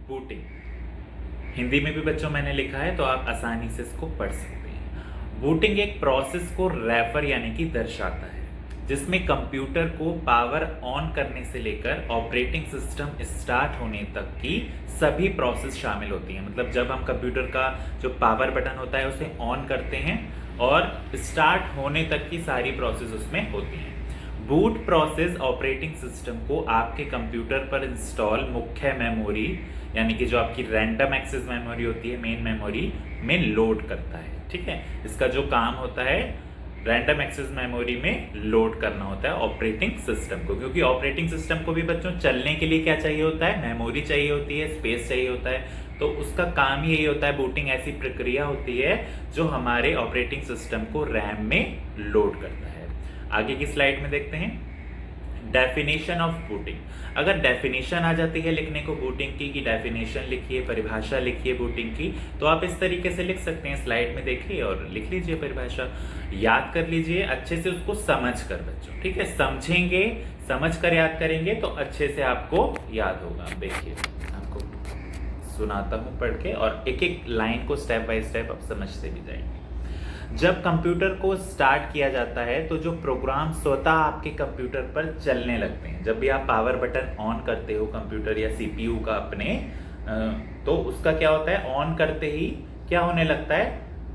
Booting. Hindi में भी बच्चों मैंने लिखा है तो आप आसानी से इसको पढ़ सकते हैं। बूटिंग एक प्रोसेस को रेफर यानी कि दर्शाता है जिसमें कंप्यूटर को पावर ऑन करने से लेकर ऑपरेटिंग सिस्टम स्टार्ट होने तक की सभी प्रोसेस शामिल होती हैं। मतलब जब हम कंप्यूटर का जो पावर बटन होता है उसे ऑन करते हैं और स्टार्ट होने तक की सारी प्रोसेस उसमें होती हैं। बूट प्रोसेस ऑपरेटिंग सिस्टम को आपके कंप्यूटर पर इंस्टॉल मुख्य मेमोरी यानी कि जो आपकी रैंडम एक्सेस मेमोरी होती है, मेन मेमोरी में लोड करता है। ठीक है, इसका जो काम होता है रैंडम एक्सेस मेमोरी में लोड करना होता है ऑपरेटिंग सिस्टम को, क्योंकि ऑपरेटिंग सिस्टम को भी बच्चों चलने के लिए क्या चाहिए होता है, मेमोरी चाहिए होती है, स्पेस चाहिए होता है। तो उसका काम ही यही होता है। बूटिंग ऐसी प्रक्रिया होती है जो हमारे ऑपरेटिंग सिस्टम को रैम में लोड करता है। आगे की स्लाइड में देखते हैं डेफिनेशन ऑफ बूटिंग। अगर डेफिनेशन आ जाती है लिखने को बूटिंग की, कि डेफिनेशन लिखिए, परिभाषा लिखिए बूटिंग की, तो आप इस तरीके से लिख सकते हैं। स्लाइड में देखिए और लिख लीजिए परिभाषा, याद कर लीजिए अच्छे से उसको समझ कर बच्चों। ठीक है, समझेंगे, समझ कर याद करेंगे तो अच्छे से आपको याद होगा। देखिए आपको सुनाता हूं पढ़ के और एक एक लाइन को स्टेप बाय स्टेप आप समझते भी जाएंगे। जब कंप्यूटर को स्टार्ट किया जाता है तो जो प्रोग्राम स्वतः आपके कंप्यूटर पर चलने लगते हैं। जब भी आप पावर बटन ऑन करते हो कंप्यूटर या सीपीयू का अपने, तो उसका क्या होता है, ऑन करते ही क्या होने लगता है,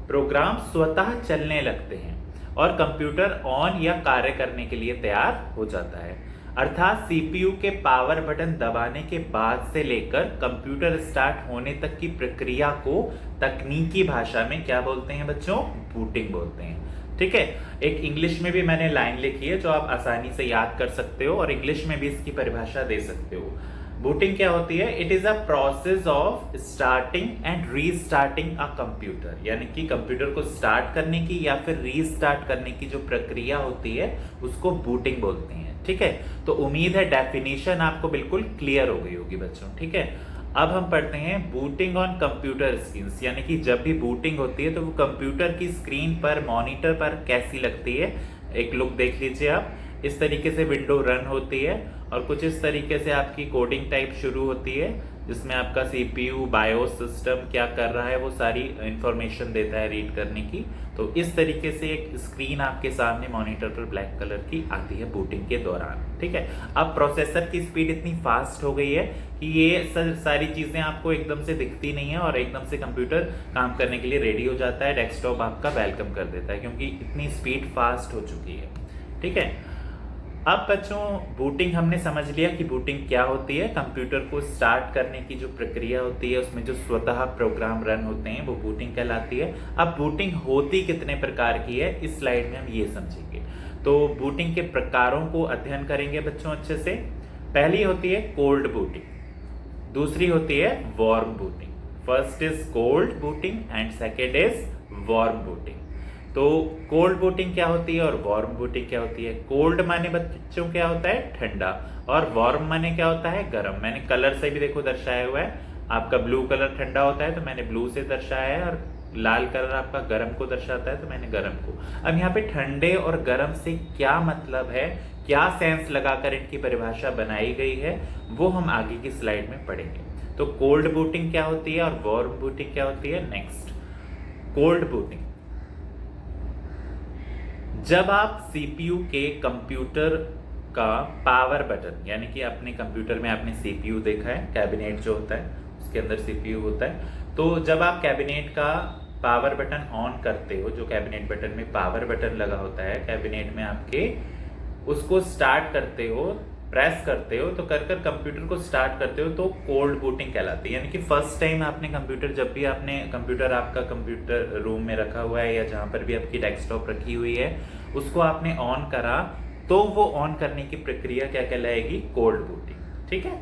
प्रोग्राम स्वतः चलने लगते हैं और कंप्यूटर ऑन या कार्य करने के लिए तैयार हो जाता है। अर्थात सीपीयू के पावर बटन दबाने के बाद से लेकर कंप्यूटर स्टार्ट होने तक की प्रक्रिया को तकनीकी भाषा में क्या बोलते हैं बच्चों, बूटिंग बोलते हैं। ठीक है, एक इंग्लिश में भी मैंने लाइन लिखी है जो आप आसानी से याद कर सकते हो और इंग्लिश में भी इसकी परिभाषा दे सकते हो। बूटिंग क्या होती है, it is a process of starting and restarting a computer, यानी कि कंप्यूटर को स्टार्ट करने की या फिर रीस्टार्ट करने की जो प्रक्रिया होती है उसको बूटिंग बोलते हैं। ठीक है, तो उम्मीद है डेफिनेशन आपको बिल्कुल क्लियर हो गई होगी बच्चों। ठीक है, अब हम पढ़ते हैं बूटिंग ऑन कंप्यूटर स्क्रीन, यानी कि जब भी बूटिंग होती है तो वो कंप्यूटर की स्क्रीन पर, मॉनिटर पर कैसी लगती है। एक लुक देख लीजिए आप, इस तरीके से विंडो रन होती है और कुछ इस तरीके से आपकी कोडिंग टाइप शुरू होती है जिसमें आपका सीपीयू, बायोस सिस्टम क्या कर रहा है वो सारी इंफॉर्मेशन देता है रीड करने की। तो इस तरीके से एक स्क्रीन आपके सामने मॉनिटर पर ब्लैक कलर की आती है बूटिंग के दौरान। ठीक है, अब प्रोसेसर की स्पीड इतनी फास्ट हो गई है कि ये सारी चीजें आपको एकदम से दिखती नहीं है और एकदम से कंप्यूटर काम करने के लिए रेडी हो जाता है, डेस्कटॉप आपका वेलकम कर देता है क्योंकि इतनी स्पीड फास्ट हो चुकी है। ठीक है, अब बच्चों बूटिंग हमने समझ लिया कि बूटिंग क्या होती है। कंप्यूटर को स्टार्ट करने की जो प्रक्रिया होती है उसमें जो स्वतः प्रोग्राम रन होते हैं वो बूटिंग कहलाती है। अब बूटिंग होती कितने प्रकार की है इस स्लाइड में हम ये समझेंगे। तो बूटिंग के प्रकारों को अध्ययन करेंगे बच्चों अच्छे से। पहली होती है कोल्ड बूटिंग, दूसरी होती है warm booting. First is cold booting and second is warm booting. तो कोल्ड बूटिंग क्या होती है और वार्म बूटिंग क्या होती है। कोल्ड माने बच्चों क्या होता है, ठंडा, और वार्म माने क्या होता है, गर्म। मैंने कलर से भी देखो दर्शाया हुआ है, आपका ब्लू कलर ठंडा होता है तो मैंने ब्लू से दर्शाया है और लाल कलर आपका गर्म को दर्शाता है तो मैंने गर्म को। अब यहाँ पे ठंडे और गर्म से क्या मतलब है, क्या सेंस लगाकर इनकी परिभाषा बनाई गई है वो हम आगे की स्लाइड में पढ़ेंगे। तो कोल्ड बूटिंग क्या होती है और वार्म बूटिंग क्या होती है। नेक्स्ट, कोल्ड बूटिंग, जब आप सीपीयू के कंप्यूटर का पावर बटन, यानी कि अपने कंप्यूटर में आपने सीपीयू देखा है, कैबिनेट जो होता है उसके अंदर सीपीयू होता है, तो जब आप कैबिनेट का पावर बटन ऑन करते हो, जो कैबिनेट बटन में पावर बटन लगा होता है कैबिनेट में आपके, उसको स्टार्ट करते हो, प्रेस करते हो, तो कर कंप्यूटर को स्टार्ट करते हो तो कोल्ड बूटिंग कहलाती है। यानी कि फर्स्ट टाइम आपने कंप्यूटर, जब भी आपने कंप्यूटर आपका कंप्यूटर रूम में रखा हुआ है या जहां पर भी आपकी डेस्कटॉप रखी हुई है उसको आपने ऑन करा तो वो ऑन करने की प्रक्रिया क्या कहलाएगी, कोल्ड बूटिंग। ठीक है,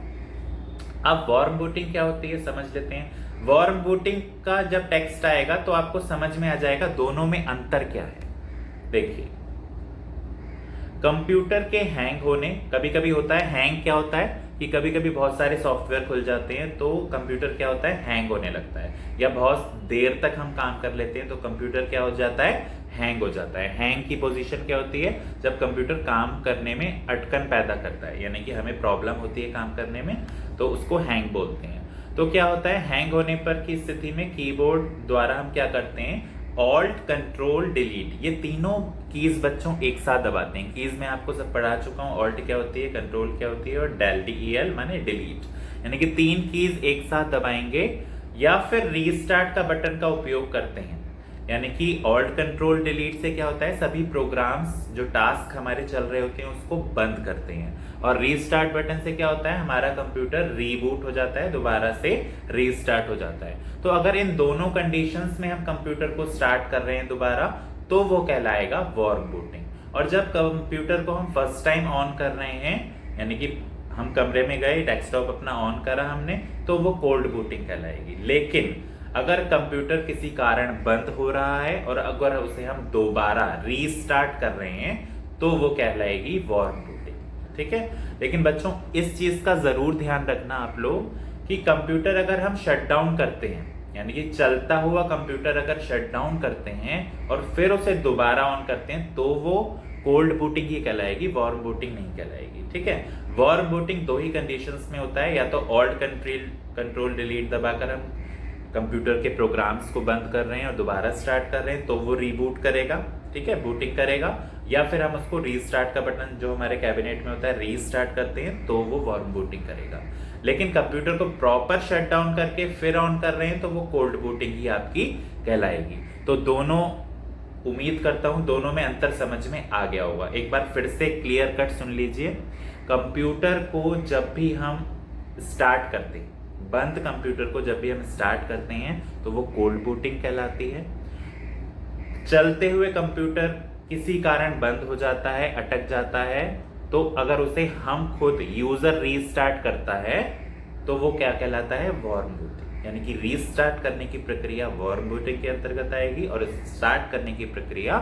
अब वार्म बूटिंग क्या होती है समझ लेते हैं। वार्म बूटिंग का जब टेक्स्ट आएगा तो आपको समझ में आ जाएगा दोनों में अंतर क्या है। देखिए, कंप्यूटर के हैंग होने, कभी कभी होता है हैंग, क्या होता है कि कभी कभी बहुत सारे सॉफ्टवेयर खुल जाते हैं तो कंप्यूटर क्या होता है, हैंग होने लगता है, या बहुत देर तक हम काम कर लेते हैं तो कंप्यूटर क्या हो जाता है, हैंग हो जाता है। हैंग की पोजीशन क्या होती है, जब कंप्यूटर काम करने में अटकन पैदा करता है, यानी कि हमें प्रॉब्लम होती है काम करने में, तो उसको हैंग बोलते हैं। तो क्या होता है, हैंग होने पर की स्थिति में कीबोर्ड द्वारा हम क्या करते हैं, ऑल्ट कंट्रोल डिलीट, ये तीनों कीज बच्चों एक साथ दबाते हैं। कीज में आपको सब पढ़ा चुका हूँ, ऑल्ट क्या होती है, कंट्रोल क्या होती है, और डेल DEL माने डिलीट, यानी कि तीन कीज एक साथ दबाएंगे या फिर रीस्टार्ट का बटन का उपयोग करते हैं। यानी कि ऑल्ट कंट्रोल डिलीट से क्या होता है, सभी प्रोग्राम्स जो टास्क हमारे चल रहे होते हैं उसको बंद करते हैं, और रीस्टार्ट बटन से क्या होता है, हमारा कंप्यूटर रीबूट हो जाता है, दोबारा से रीस्टार्ट हो जाता है। तो अगर इन दोनों कंडीशंस में हम कंप्यूटर को स्टार्ट कर रहे हैं दोबारा, तो वो कहलाएगा वार्म बूटिंग। और जब कंप्यूटर को हम फर्स्ट टाइम ऑन कर रहे हैं, यानी कि हम कमरे में गए, डेस्कटॉप अपना ऑन करा हमने, तो वो कोल्ड बूटिंग कहलाएगी। लेकिन अगर कंप्यूटर किसी कारण बंद हो रहा है और अगर उसे हम दोबारा रीस्टार्ट कर रहे हैं, तो वो कहलाएगी वार्म बूटिंग। ठीक है, लेकिन बच्चों इस चीज का जरूर ध्यान रखना आप लोग कि कंप्यूटर अगर हम शट डाउन करते हैं, यानी कि चलता हुआ कंप्यूटर अगर शट डाउन करते हैं और फिर उसे दोबारा ऑन करते हैं, तो वो कोल्ड बूटिंग ही कहलाएगी, वार्म बूटिंग नहीं कहलाएगी। ठीक है, वार्म बूटिंग दो ही कंडीशंस में होता है, या तो ऑल्ट कंट्रोल डिलीट दबाकर हम कंप्यूटर के प्रोग्राम्स को बंद कर रहे हैं और दोबारा स्टार्ट कर रहे हैं, तो वो रीबूट करेगा, ठीक है, बूटिंग करेगा, या फिर हम उसको रीस्टार्ट का बटन जो हमारे कैबिनेट में होता है रीस्टार्ट करते हैं, तो वो वार्म बूटिंग करेगा। लेकिन कंप्यूटर को प्रॉपर शट डाउन करके फिर ऑन कर रहे हैं, तो वो कोल्ड बूटिंग ही आपकी कहलाएगी। तो दोनों, उम्मीद करता हूं दोनों में अंतर समझ में आ गया होगा। एक बार फिर से क्लियर कट सुन लीजिए, कंप्यूटर को जब भी हम स्टार्ट करते हैं, बंद कंप्यूटर को जब भी हम स्टार्ट करते हैं, तो वो कोल्ड बूटिंग कहलाती है। चलते हुए कंप्यूटर किसी कारण बंद हो जाता है, अटक जाता है, तो अगर उसे हम खुद यूजर रीस्टार्ट करता है, तो वो क्या कहलाता है, वार्म बूटिंग। यानी कि रीस्टार्ट करने की प्रक्रिया वार्म बूटिंग के अंतर्गत आएगी और स्टार्ट करने की प्रक्रिया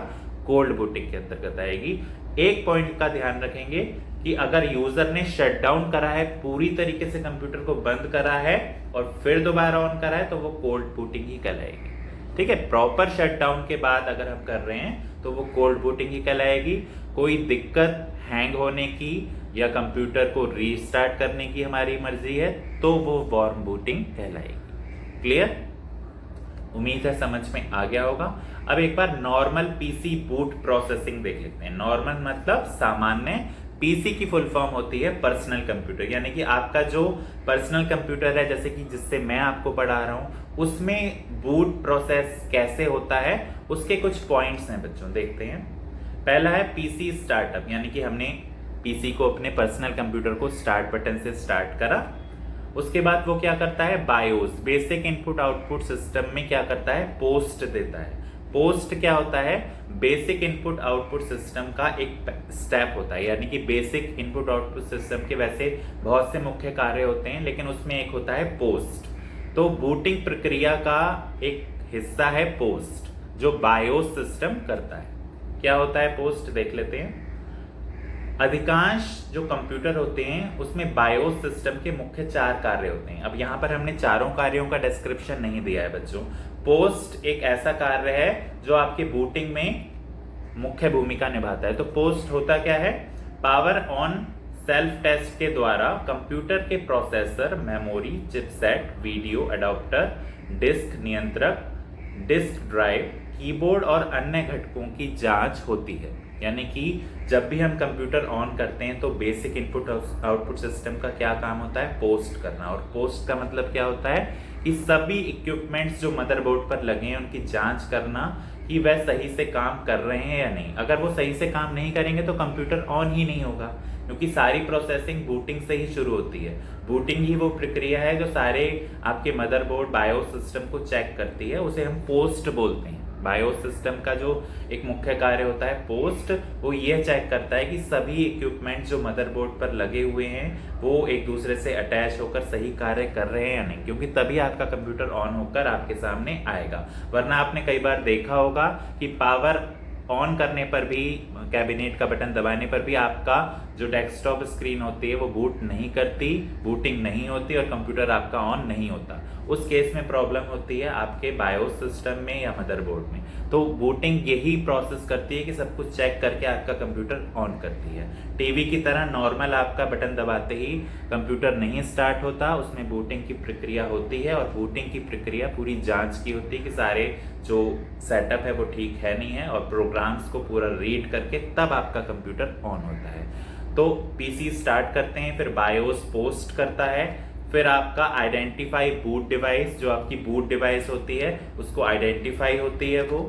कोल्ड बूटिंग के अंतर्गत आएगी। एक पॉइंट का ध्यान रखेंगे कि अगर यूजर ने शट डाउन करा है, पूरी तरीके से कंप्यूटर को बंद करा है और फिर दोबारा ऑन करा है, तो वो कोल्ड बूटिंग ही कहलाएगी। ठीक है, प्रॉपर शट डाउन के बाद अगर हम कर रहे हैं, तो वो कोल्ड बूटिंग ही कहलाएगी। कोई दिक्कत हैंग होने की या कंप्यूटर को रीस्टार्ट करने की हमारी मर्जी है, तो वो वार्म बूटिंग कहलाएगी। क्लियर? उम्मीद है समझ में आ गया होगा। अब एक बार नॉर्मल पीसी बूट प्रोसेसिंग देख लेते हैं। नॉर्मल मतलब सामान्य, पीसी की फुल फॉर्म होती है पर्सनल कंप्यूटर, यानी कि आपका जो पर्सनल कंप्यूटर है, जैसे कि जिससे मैं आपको पढ़ा रहा हूं, उसमें बूट प्रोसेस कैसे होता है, उसके कुछ पॉइंट्स हैं बच्चों, देखते हैं। पहला है पीसी स्टार्टअप, यानी कि हमने पीसी को अपने पर्सनल कंप्यूटर को स्टार्ट बटन से स्टार्ट करा। उसके बाद वो क्या करता है, BIOS, basic input output system में क्या करता है, पोस्ट देता है। पोस्ट क्या होता है, बेसिक इनपुट आउटपुट सिस्टम का एक स्टेप होता है, यानी कि बेसिक इनपुट आउटपुट सिस्टम के वैसे बहुत से मुख्य कार्य होते हैं, लेकिन उसमें एक होता है पोस्ट। तो बूटिंग प्रक्रिया का एक हिस्सा है पोस्ट, जो बायोस सिस्टम करता है। क्या होता है पोस्ट, देख लेते हैं। अधिकांश जो कंप्यूटर होते हैं उसमें बायोस सिस्टम के मुख्य 4 कार्य होते हैं। अब यहाँ पर हमने चारों कार्यों का डिस्क्रिप्शन नहीं दिया है बच्चों। पोस्ट एक ऐसा कार्य है जो आपके बूटिंग में मुख्य भूमिका निभाता है। तो पोस्ट होता क्या है, पावर ऑन सेल्फ टेस्ट के द्वारा कंप्यूटर के processor, memory, chipset, video adapter, disk नियंत्रक, डिस्क ड्राइव, कीबोर्ड और अन्य घटकों की जांच होती है। यानी कि जब भी हम कंप्यूटर ऑन करते हैं, तो बेसिक इनपुट आउटपुट सिस्टम का क्या काम होता है, पोस्ट करना। और पोस्ट का मतलब क्या होता है कि सभी इक्विपमेंट्स जो मदरबोर्ड पर लगे हैं उनकी जांच करना कि वह सही से काम कर रहे हैं या नहीं। अगर वो सही से काम नहीं करेंगे तो कंप्यूटर ऑन ही नहीं होगा, क्योंकि सारी प्रोसेसिंग बूटिंग से ही शुरू होती है। बूटिंग ही वो प्रक्रिया है जो सारे आपके मदरबोर्ड बायोस सिस्टम को चेक करती है, उसे हम पोस्ट बोलते हैं। बायोस सिस्टम का जो एक मुख्य कार्य होता है पोस्ट, वो ये चेक करता है कि सभी इक्विपमेंट जो मदरबोर्ड पर लगे हुए हैं वो एक दूसरे से अटैच होकर सही कार्य कर रहे हैं या नहीं, क्योंकि तभी आपका कंप्यूटर ऑन होकर आपके सामने आएगा। वरना आपने कई बार देखा होगा कि पावर ऑन करने पर भी, कैबिनेट का बटन दबाने पर भी आपका जो डेस्कटॉप स्क्रीन होती है वो बूट नहीं करती, बूटिंग नहीं होती और कंप्यूटर आपका ऑन नहीं होता। उस केस में प्रॉब्लम होती है आपके बायोस सिस्टम में या मदरबोर्ड में। तो बूटिंग यही प्रोसेस करती है कि सब कुछ चेक करके आपका कंप्यूटर ऑन करती है। टीवी की तरह नॉर्मल आपका बटन दबाते ही कंप्यूटर नहीं स्टार्ट होता, उसमें बूटिंग की प्रक्रिया होती है और बूटिंग की प्रक्रिया पूरी जांच की होती है कि सारे जो सेटअप है वो ठीक है नहीं है, और प्रोग्राम्स को पूरा रीड करके तब आपका कंप्यूटर ऑन होता है। तो पीसी स्टार्ट करते हैं, फिर बायोस पोस्ट करता है, फिर आपका आइडेंटिफाई बूट डिवाइस, जो आपकी बूट डिवाइस होती है उसको आइडेंटिफाई होती है वो,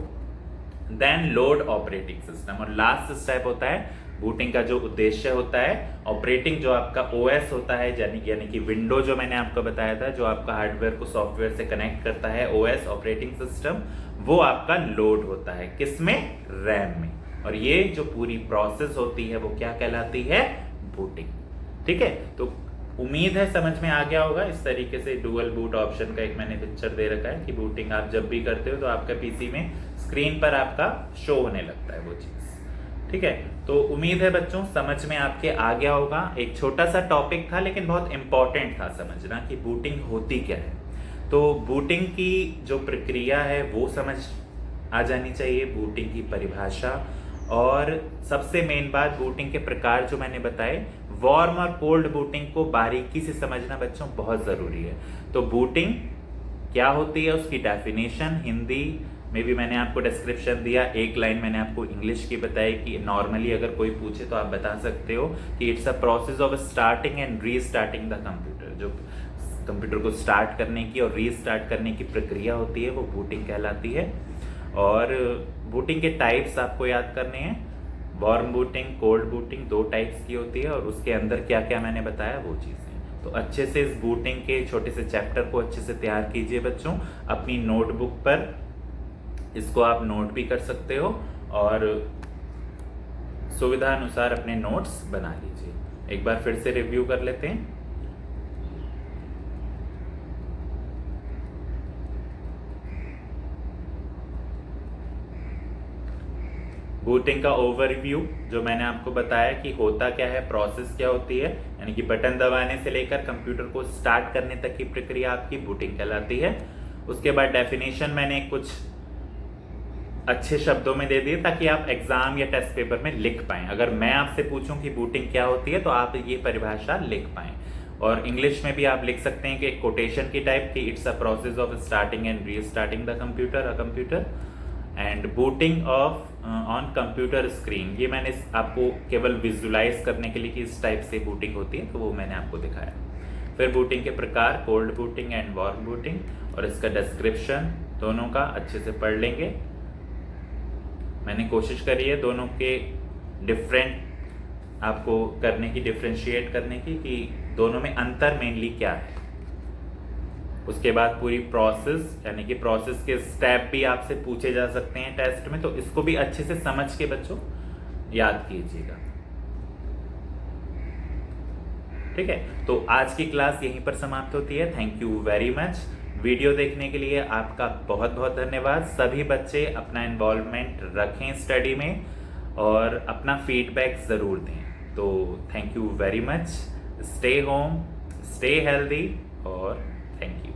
देन लोड ऑपरेटिंग सिस्टम, और लास्ट स्टेप होता है बूटिंग का जो उद्देश्य होता है ऑपरेटिंग, जो आपका ओएस होता है यानी कि विंडो जो मैंने आपको बताया था, जो आपका हार्डवेयर को सॉफ्टवेयर से कनेक्ट करता है, ओएस ऑपरेटिंग सिस्टम, वो आपका लोड होता है किसमें, रैम में। और ये जो पूरी प्रोसेस होती है वो क्या कहलाती है, बूटिंग। ठीक है, तो उम्मीद है समझ में आ गया होगा। इस तरीके से डुअल बूट ऑप्शन का एक मैंने पिक्चर दे रखा है कि बूटिंग आप जब भी करते हो तो आपका पीसी में स्क्रीन पर आपका शो होने लगता है वो चीज। ठीक है, तो उम्मीद है बच्चों समझ में आपके आ गया होगा। एक छोटा सा टॉपिक था लेकिन बहुत इंपॉर्टेंट था समझना कि बूटिंग होती क्या है। तो बूटिंग की जो प्रक्रिया है वो समझ आ जानी चाहिए, बूटिंग की परिभाषा, और सबसे मेन बात बूटिंग के प्रकार जो मैंने बताए, वार्म और कोल्ड बूटिंग को बारीकी से समझना बच्चों बहुत ज़रूरी है। तो बूटिंग क्या होती है उसकी डेफिनेशन हिंदी में भी मैंने आपको डिस्क्रिप्शन दिया, एक लाइन मैंने आपको इंग्लिश की बताई कि नॉर्मली अगर कोई पूछे तो आप बता सकते हो कि it's a process of starting and restarting the computer. जो कंप्यूटर को स्टार्ट करने की और रीस्टार्ट करने की प्रक्रिया होती है वो बूटिंग कहलाती है। और बूटिंग के टाइप्स आपको याद करने हैं, warm booting, cold booting, 2 types की होती है, और उसके अंदर क्या क्या मैंने बताया वो चीज़ें। तो अच्छे से इस बूटिंग के छोटे से चैप्टर को अच्छे से तैयार कीजिए बच्चों अपनी नोटबुक पर, इसको आप नोट भी कर सकते हो और सुविधा अनुसार अपने नोट्स बना लीजिए। एक बार फिर से रिव्यू कर लेते हैं। बूटिंग का ओवरव्यू जो मैंने आपको बताया कि होता क्या है, प्रोसेस क्या होती है, यानी कि बटन दबाने से लेकर कंप्यूटर को स्टार्ट करने तक की प्रक्रिया आपकी बूटिंग कहलाती है। उसके बाद डेफिनेशन मैंने कुछ अच्छे शब्दों में दे दिए ताकि आप एग्जाम या टेस्ट पेपर में लिख पाएं। अगर मैं आपसे पूछूं कि बूटिंग क्या होती है तो आप ये परिभाषा लिख पाएं। और इंग्लिश में भी आप लिख सकते हैं कि एक कोटेशन की टाइप कि it's a process of starting and restarting the computer and booting of on computer screen. ये मैंने आपको केवल विजुलाइज करने के लिए कि इस टाइप से बूटिंग होती है तो वो मैंने आपको दिखाया। फिर बूटिंग के प्रकार, cold booting and warm booting, और इसका डिस्क्रिप्शन दोनों का अच्छे से पढ़ लेंगे। मैंने कोशिश करी है दोनों के डिफरेंट आपको करने की, डिफ्रेंशिएट करने की कि दोनों में अंतर मेनली क्या है। उसके बाद पूरी प्रोसेस यानी कि प्रोसेस के स्टेप भी आपसे पूछे जा सकते हैं टेस्ट में, तो इसको भी अच्छे से समझ के बच्चों याद कीजिएगा। ठीक है, तो आज की क्लास यहीं पर समाप्त होती है। Thank you very much. Video देखने के लिए आपका बहुत बहुत धन्यवाद। सभी बच्चे अपना इन्वॉल्वमेंट रखें स्टडी में और अपना फीडबैक ज़रूर दें। तो thank you very much. Stay home, stay healthy और थैंक यू।